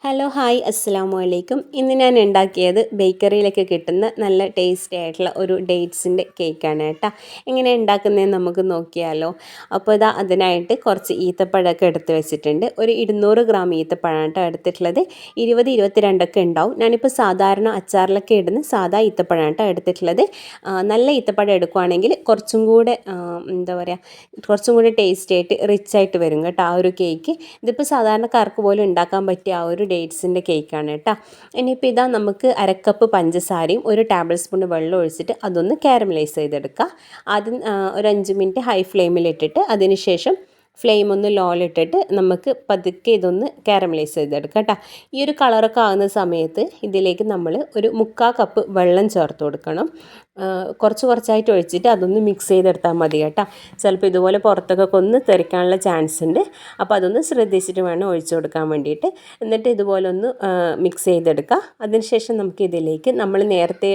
Hello hi അസ്സലാമു അലൈക്കും. ഇന്ന് ഞാൻ ഉണ്ടാക്കിയത് ബേക്കറിയിലൊക്കെ കിട്ടുന്ന നല്ല ടേസ്റ്റി ആയിട്ടുള്ള ഒരു ഡേറ്റ്സിൻ്റെ കേക്കാണ് കേട്ടോ. എങ്ങനെ ഉണ്ടാക്കുന്നതെന്ന് നമുക്ക് നോക്കിയാലോ. അപ്പോൾ ഇതാ അതിനായിട്ട് കുറച്ച് ഈത്തപ്പഴമൊക്കെ എടുത്ത് വെച്ചിട്ടുണ്ട്. ഒരു 200 ഗ്രാം ഈത്തപ്പഴമാണ് കേട്ടോ എടുത്തിട്ടുള്ളത്. 20-22 ഉണ്ടാവും. ഞാനിപ്പോൾ സാധാരണ അച്ചാറിലൊക്കെ ഇടുന്ന സാധാ ഈത്തപ്പഴമാണ് കേട്ടോ എടുത്തിട്ടുള്ളത്. നല്ല ഈത്തപ്പഴം എടുക്കുകയാണെങ്കിൽ കുറച്ചും കൂടെ കുറച്ചും കൂടി ടേസ്റ്റി ആയിട്ട് റിച്ച് ആയിട്ട് വരും കേട്ടോ ആ ഒരു കേക്ക്. ഇതിപ്പോൾ സാധാരണക്കാർക്ക് പോലും ഉണ്ടാക്കാൻ പറ്റിയ ആ ഒരു ഡേറ്റ്സിൻ്റെ കേക്കാണ് കേട്ടോ. ഇനിയിപ്പോൾ ഇതാ നമുക്ക് അരക്കപ്പ് പഞ്ചസാരയും 1 ടേബിൾ സ്പൂൺ വെള്ളം ഒഴിച്ചിട്ട് അതൊന്ന് കാരമലൈസ് ചെയ്തെടുക്കുക. ആദ്യം ഒരു 5 മിനിറ്റ് ഹൈ ഫ്ലെയിമിലിട്ടിട്ട് അതിന് ശേഷം ഫ്ലെയിം ഒന്ന് ലോയിലിട്ടിട്ട് നമുക്ക് പതുക്കെ ഇതൊന്ന് കാരമലൈസ് ചെയ്തെടുക്കാം കേട്ടോ. ഈ ഒരു കളറൊക്കെ ആകുന്ന സമയത്ത് ഇതിലേക്ക് നമ്മൾ ഒരു 1/4 കപ്പ് വെള്ളം ചേർത്ത് കൊടുക്കണം. കുറച്ചായിട്ട് ഒഴിച്ചിട്ട് അതൊന്ന് മിക്സ് ചെയ്തെടുത്താൽ മതി കേട്ടോ. ചിലപ്പോൾ ഇതുപോലെ പുറത്തൊക്കെ ഒന്ന് തെറിക്കാനുള്ള ചാൻസ് ഉണ്ട്. അപ്പോൾ അതൊന്ന് ശ്രദ്ധിച്ചിട്ട് വേണം ഒഴിച്ചു കൊടുക്കാൻ വേണ്ടിയിട്ട്. എന്നിട്ട് ഇതുപോലെ ഒന്ന് മിക്സ് ചെയ്തെടുക്കുക. അതിനുശേഷം നമുക്ക് ഇതിലേക്ക് നമ്മൾ നേരത്തെ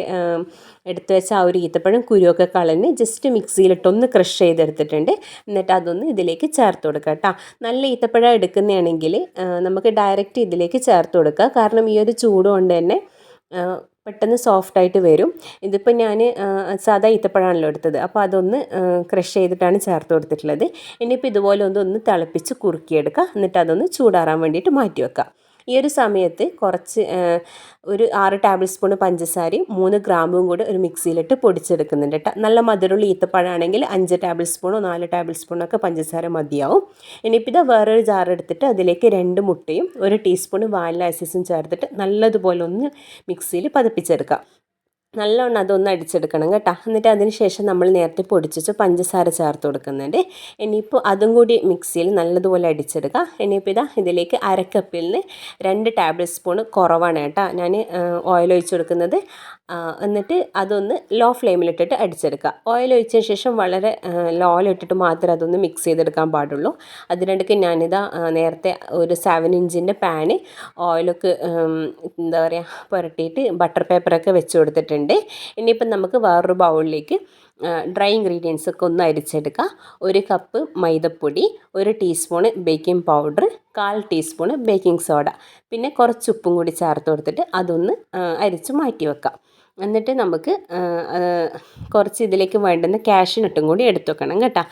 എടുത്തു വെച്ച ആ ഒരു ഈത്തപ്പഴം കുരുവൊക്കെ കളഞ്ഞ് ജസ്റ്റ് മിക്സിയിലിട്ടൊന്ന് ക്രഷ് ചെയ്തെടുത്തിട്ടുണ്ട്. എന്നിട്ട് അതൊന്ന് ഇതിലേക്ക് ചേർത്ത് കൊടുക്കുക കേട്ടോ. നല്ല ഈത്തപ്പഴം എടുക്കുന്നതാണെങ്കിൽ നമുക്ക് ഡയറക്റ്റ് ഇതിലേക്ക് ചേർത്ത് കൊടുക്കുക. കാരണം ഈ ഒരു ചൂട് കൊണ്ട് തന്നെ പെട്ടെന്ന് സോഫ്റ്റായിട്ട് വരും. ഇതിപ്പോൾ ഞാൻ സാധാ ഈത്തപ്പഴമാണല്ലോ എടുത്തത്. അപ്പോൾ അതൊന്ന് ക്രഷ് ചെയ്തിട്ടാണ് ചേർത്ത് കൊടുത്തിട്ടുള്ളത്. ഇനിയിപ്പോൾ ഇതുപോലെ ഒന്ന് തിളപ്പിച്ച് കുറുക്കിയെടുക്കുക. എന്നിട്ട് അതൊന്ന് ചൂടാറാൻ വേണ്ടിയിട്ട് മാറ്റി വെക്കുക. ഈ ഒരു സമയത്ത് കുറച്ച് ഒരു 6 ടേബിൾ സ്പൂൺ പഞ്ചസാരയും 3 ഗ്രാമ്പും കൂടി ഒരു മിക്സിയിലിട്ട് പൊടിച്ചെടുക്കുന്നുണ്ട് കേട്ടോ. നല്ല മധുരമുള്ള ഈത്തപ്പഴമാണെങ്കിൽ 5 ടേബിൾ സ്പൂണോ 4 ടേബിൾ സ്പൂണൊക്കെ പഞ്ചസാര മതിയാവും. ഇനിയിപ്പോൾ ഇത് വേറൊരു ജാർ എടുത്തിട്ട് അതിലേക്ക് 2 മുട്ടയും 1 ടീസ്പൂൺ വാനില എസൻസും ചേർത്തിട്ട് നല്ലതുപോലെ ഒന്ന് മിക്സിയിൽ പതിപ്പിച്ചെടുക്കാം. നല്ലോണം അതൊന്ന് അടിച്ചെടുക്കണം കേട്ടോ. എന്നിട്ട് അതിന് ശേഷം നമ്മൾ നേരത്തെ പൊടിച്ച് പഞ്ചസാര ചേർത്ത് കൊടുക്കുന്നുണ്ട്. ഇനിയിപ്പോൾ അതും കൂടി മിക്സിയിൽ നല്ലതുപോലെ അടിച്ചെടുക്കുക. ഇനിയിപ്പോൾ ഇതിലേക്ക് അരക്കപ്പിൽ നിന്ന് 2 ടേബിൾ സ്പൂൺ കുറവാണ് കേട്ടോ ഞാൻ ഓയിൽ ഒഴിച്ച് കൊടുക്കുന്നത്. എന്നിട്ട് അതൊന്ന് ലോ ഫ്ലെയിമിലിട്ടിട്ട് അടിച്ചെടുക്കുക. ഓയിൽ ഒഴിച്ചതിന് ശേഷം വളരെ ലോയിലിട്ടിട്ട് മാത്രമേ അതൊന്ന് മിക്സ് ചെയ്തെടുക്കാൻ പാടുള്ളൂ. അതിനിടയ്ക്ക് ഞാനിതാ നേരത്തെ ഒരു 7 ഇഞ്ചിൻ്റെ പാന് ഓയിലൊക്കെ പുരട്ടിയിട്ട് ബട്ടർ പേപ്പറൊക്കെ വെച്ച് കൊടുത്തിട്ടുണ്ട്. ഇനിയിപ്പം നമുക്ക് വേറൊരു ബൗളിലേക്ക് ഡ്രൈ ഇൻഗ്രീഡിയൻസ് ഒക്കെ ഒന്ന് അരിച്ചെടുക്കുക. 1 കപ്പ് മൈദപ്പൊടി, 1 teaspoon baking powder, 1/4 teaspoon baking soda, പിന്നെ കുറച്ച് ഉപ്പും കൂടി ചേർത്ത് കൊടുത്തിട്ട് അതൊന്ന് അരിച്ച് മാറ്റി വെക്കാം. എന്നിട്ട് നമുക്ക് കുറച്ച് ഇതിലേക്ക് വേണ്ടുന്ന കാഷ്യൂനട്ടും കൂടി എടുത്ത് വെക്കണം കേട്ടോ.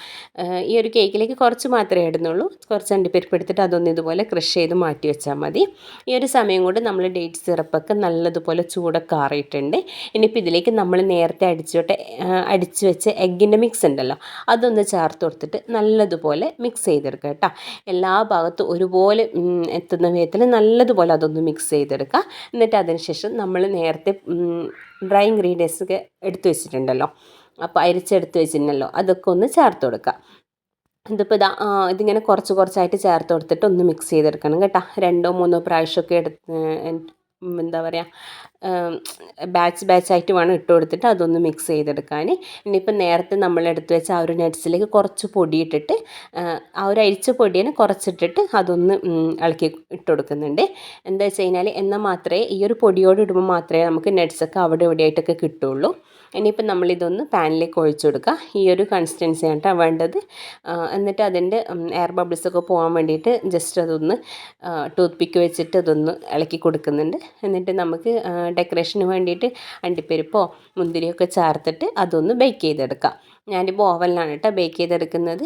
ഈ ഒരു കേക്കിലേക്ക് കുറച്ച് മാത്രമേ ഇടുന്നുള്ളൂ. കുറച്ച് അണ്ടിപ്പരിപ്പ് എടുത്തിട്ട് അതൊന്ന് ഇതുപോലെ ക്രഷ് ചെയ്ത് മാറ്റി വെച്ചാൽ മതി. ഈ ഒരു സമയം കൊണ്ട് നമ്മൾ ഡേറ്റ് സിറപ്പൊക്കെ നല്ലതുപോലെ ചൂടൊക്കെ ആറിയിട്ടുണ്ട്. ഇനിയിപ്പോൾ ഇതിലേക്ക് നമ്മൾ നേരത്തെ അടിച്ച് വെച്ച എഗ്ഗിൻ്റെ മിക്സ് ഉണ്ടല്ലോ അതൊന്ന് ചേർത്ത് കൊടുത്തിട്ട് നല്ലതുപോലെ മിക്സ് ചെയ്തെടുക്കുക കേട്ടോ. എല്ലാ ഭാഗത്തും ഒരുപോലെ എത്തുന്ന വിധത്തിൽ നല്ലതുപോലെ അതൊന്ന് മിക്സ് ചെയ്തെടുക്കുക. എന്നിട്ട് അതിന് ശേഷം നമ്മൾ നേരത്തെ ഡ്രൈ ഇൻഗ്രീഡിയൻസ് ഒക്കെ എടുത്ത് വെച്ചിട്ടുണ്ടല്ലോ, അപ്പോൾ അരിച്ചെടുത്ത് വെച്ചിട്ടുണ്ടല്ലോ അതൊക്കെ ഒന്ന് ചേർത്ത് കൊടുക്കുക. ഇതിപ്പോൾ ഇതിങ്ങനെ കുറച്ചായിട്ട് ചേർത്ത് കൊടുത്തിട്ട് ഒന്ന് മിക്സ് ചെയ്തെടുക്കണം കേട്ടോ. 2-3 പ്രാവശ്യമൊക്കെ ബാച്ചായിട്ട് വേണം ഇട്ട് കൊടുത്തിട്ട് അതൊന്ന് മിക്സ് ചെയ്തെടുക്കാൻ. ഇനിയിപ്പോൾ നേരത്തെ നമ്മൾ എടുത്ത് വെച്ച ആ ഒരു നട്ട്സിലേക്ക് കുറച്ച് പൊടിയിട്ടിട്ട് ആ ഒരു അരിച്ച പൊടിയെ കുറച്ചിട്ടിട്ട് അതൊന്ന് ഇളക്കി ഇട്ട് കൊടുക്കുന്നുണ്ട്. എന്താ വെച്ച് കഴിഞ്ഞാൽ എന്നാൽ മാത്രമേ ഈ ഒരു പൊടിയോട് ഇടുമ്പോൾ മാത്രമേ നമുക്ക് നട്ട്സൊക്കെ അവിടെ ഇവിടെയായിട്ടൊക്കെ കിട്ടുള്ളൂ. ഇനിയിപ്പോൾ നമ്മളിതൊന്ന് പാനിലേക്ക് ഒഴിച്ചു കൊടുക്കുക. ഈ ഒരു കൺസിസ്റ്റൻസിയാണ് കേട്ടോ വേണ്ടത്. എന്നിട്ട് അതിൻ്റെ എയർ ബബിൾസൊക്കെ പോകാൻ വേണ്ടിയിട്ട് ജസ്റ്റ് അതൊന്ന് ടൂത്ത് പിക്ക് വെച്ചിട്ട് അതൊന്ന് ഇളക്കി കൊടുക്കുന്നുണ്ട്. എന്നിട്ട് നമുക്ക് ഡെക്കറേഷന് വേണ്ടിയിട്ട് അണ്ടിപ്പരിപ്പോ മുന്തിരിയൊക്കെ ചേർത്തിട്ട് അതൊന്ന് ബേക്ക് ചെയ്തെടുക്കാം. ഞാനിപ്പോൾ ഓവനിലാണ് കേട്ടോ ബേക്ക് ചെയ്തെടുക്കുന്നത്.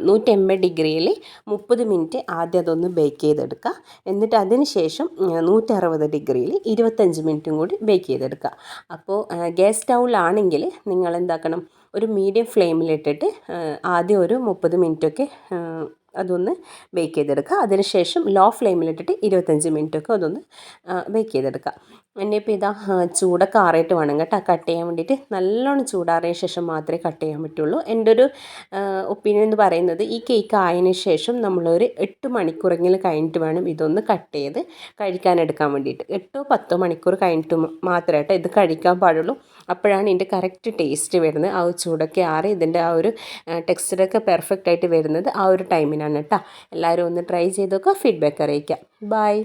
180 ഡിഗ്രിയിൽ 30 മിനിറ്റ് ആദ്യം അതൊന്ന് ബേക്ക് ചെയ്തെടുക്കുക. എന്നിട്ട് അതിന് ശേഷം 160 ഡിഗ്രിയിൽ 25 മിനിറ്റും കൂടി ബേക്ക് ചെയ്തെടുക്കുക. അപ്പോൾ ഗ്യാസ് സ്റ്റൗവിലാണെങ്കിൽ നിങ്ങൾ എന്താക്കണം, ഒരു മീഡിയം ഫ്ലെയിമിലിട്ടിട്ട് ആദ്യം ഒരു 30 മിനിറ്റൊക്കെ അതൊന്ന് ബേക്ക് ചെയ്തെടുക്കുക. അതിനുശേഷം ലോ ഫ്ലെയിമിലിട്ടിട്ട് 25 മിനിറ്റൊക്കെ അതൊന്ന് ബേക്ക് ചെയ്തെടുക്കുക. ഇനിയിപ്പോൾ ചൂടൊക്കെ ആറിയിട്ട് വേണം കേട്ടോ കട്ട് ചെയ്യാൻ വേണ്ടിയിട്ട്. നല്ലോണം ചൂടാറിയ ശേഷം മാത്രമേ കട്ട് ചെയ്യാൻ പറ്റുള്ളൂ. എൻ്റെ ഒരു ഒപ്പീനിയൻ എന്ന് പറയുന്നത് ഈ കേക്ക് ആയതിനു ശേഷം നമ്മളൊരു 8 മണിക്കൂറെങ്കിലും കഴിഞ്ഞിട്ട് വേണം ഇതൊന്ന് കട്ട് ചെയ്ത് കഴിക്കാനെടുക്കാൻ വേണ്ടിയിട്ട്. 8-10 മണിക്കൂർ കഴിഞ്ഞിട്ട് മാത്രമേ കേട്ടോ ഇത് കഴിക്കാൻ പാടുള്ളൂ. അപ്പോഴാണ് ഇതിൻ്റെ കറക്റ്റ് ടേസ്റ്റ് വരുന്നത്. ആ ഒരു ചൂടൊക്കെ ആറി ഇതിൻ്റെ ആ ഒരു ടെക്സ്ചറൊക്കെ പെർഫെക്റ്റ് ആയിട്ട് വരുന്നത് ആ ഒരു ടൈമിനാണ് കേട്ടോ. എല്ലാവരും ഒന്ന് ട്രൈ ചെയ്ത് നോക്കുക, ഫീഡ്ബാക്ക് അറിയിക്കുക. ബൈ.